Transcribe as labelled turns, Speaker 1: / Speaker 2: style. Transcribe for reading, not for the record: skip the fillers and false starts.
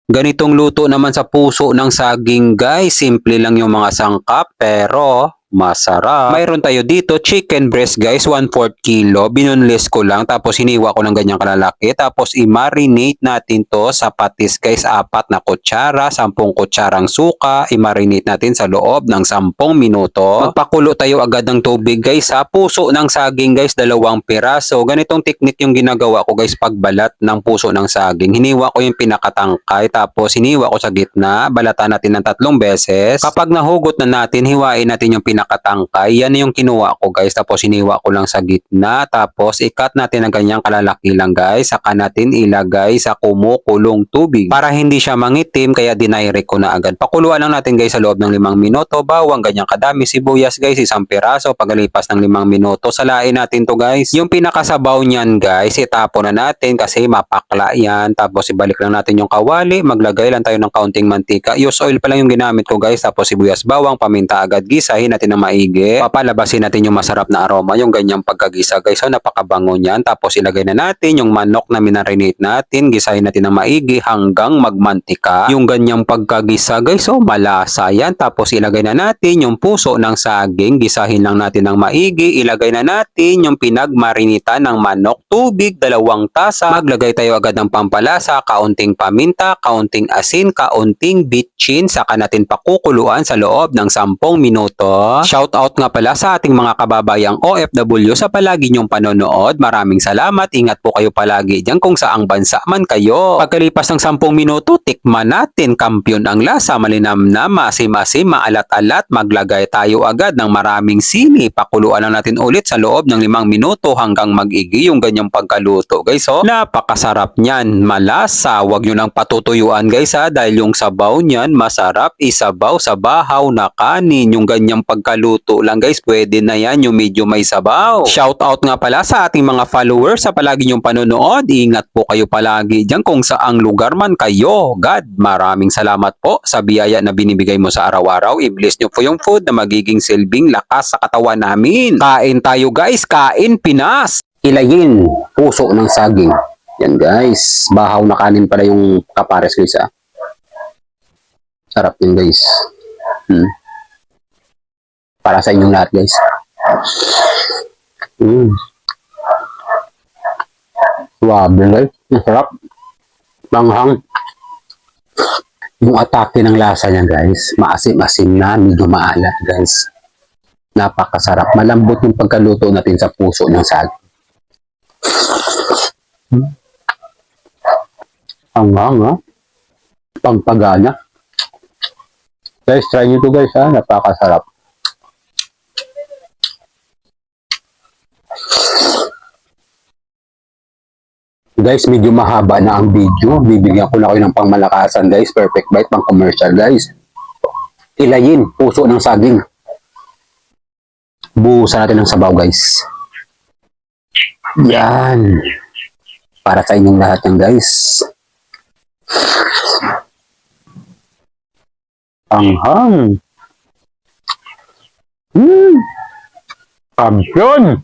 Speaker 1: Ganitong luto naman sa puso ng saging guys, simple lang yung mga sangkap pero masarap. Mayroon tayo dito chicken breast guys, 1/4 kilo. Binunless ko lang tapos hiniwa ko ng ganyang kalalaki. Tapos i-marinate natin to sa patis guys, 4 na kutsara, 10 kutsarang suka. I-marinate natin sa loob ng 10 minuto. Magpakulo tayo agad ng tubig guys sa puso ng saging guys, 2 piraso. Ganitong teknik yung ginagawa ko guys pagbalat ng puso ng saging. Hiniwa ko yung pinakatangkay tapos hiniwa ko sa gitna. Balatan natin ng 3 beses. Kapag nahugot na natin, hiwain natin yung pinakatangkay. Yan yung kinuha ko guys. Tapos hiniwa ko lang sa gitna. Tapos i-cut natin ng ganyang kalalaki lang guys. Saka natin ilagay sa kumukulong tubig. Para hindi siya mangitim kaya dinirect ko na agad. Pakuluan lang natin guys sa loob ng 5 minuto. Bawang ganyang kadami. Sibuyas guys 1 piraso. Pagalipas ng 5 minuto, salain natin to guys. Yung pinakasabaw niyan guys, itapon na natin kasi mapakla yan. Tapos ibalik lang natin yung kawali. Maglagay lang tayo ng kaunting mantika. Use oil pa lang yung ginamit ko guys. Tapos sibuyas, bawang, paminta agad. Gisahin natin ng maigi. Papalabasin natin yung masarap na aroma. Yung ganyang pagkagisa guys. So napakabango niyan. Tapos ilagay na natin yung manok na minarinate natin. Gisahin natin ng maigi hanggang magmantika. Yung ganyang pagkagisa guys. So malasa yan. Tapos ilagay na natin yung puso ng saging. Gisahin lang natin ng maigi. Ilagay na natin yung pinagmarinita ng manok. Tubig, 2 tasa. Maglagay tayo agad ng pampalasa. Kaunting paminta, kaunting asin, kaunting bitchin. Saka natin pakukuluan sa loob ng 10 minuto. Shout out nga pala sa ating mga kababayang OFW sa palagi nyong panonood. Maraming salamat. Ingat po kayo palagi dyan kung saang bansa man kayo. Pagkalipas ng 10 minuto, tikman natin. Kampiyon ang lasa, malinamnam, maasim-asim, maalat-alat. Maglagay tayo agad ng maraming sili. Pakuluan lang natin ulit sa loob ng 5 minuto hanggang mag-igi yung ganyang pagkaluto guys. So, napakasarap niyan. Malasa. Huwag nyo nang patutuyuan guys ha, dahil yung sabaw niyan masarap isabaw sa bahaw na kanin. Yung ganyang pagkaluto lang guys, pwede na yan yung medyo may sabaw. Shout out nga pala sa ating mga followers sa palagi nyong panonood. Ingat po kayo palagi dyan kung saang lugar man kayo. God, maraming salamat po sa biyaya na binibigay mo sa araw-araw. I-bless nyo po yung food na magiging silbing lakas sa katawan namin. Kain tayo guys, kain Pinas! Ilayin, puso ng saging. Yan guys, bahaw na kanin pala yung kapares guys ha. Sarap yun guys. Para sa inyong lahat guys. Suwabe guys, masarap. Banghang. Yung atake ng lasa niya guys, maasim-asim na, medyo maalat guys. Napakasarap. Malambot yung pagkaluto natin sa puso ng saging. Hanghang ha. Pagpagana. Guys, try nyo to guys ha. Napakasarap. Guys, medyo mahaba na ang video. Bibigyan ko na kayo ng pangmalakasan guys. Perfect bite, pang commercial guys. Ilayin, puso ng saging. Buhusan natin ng sabaw guys. Yan. Para sa inyong lahat yan guys. Anghang. Kampiyon!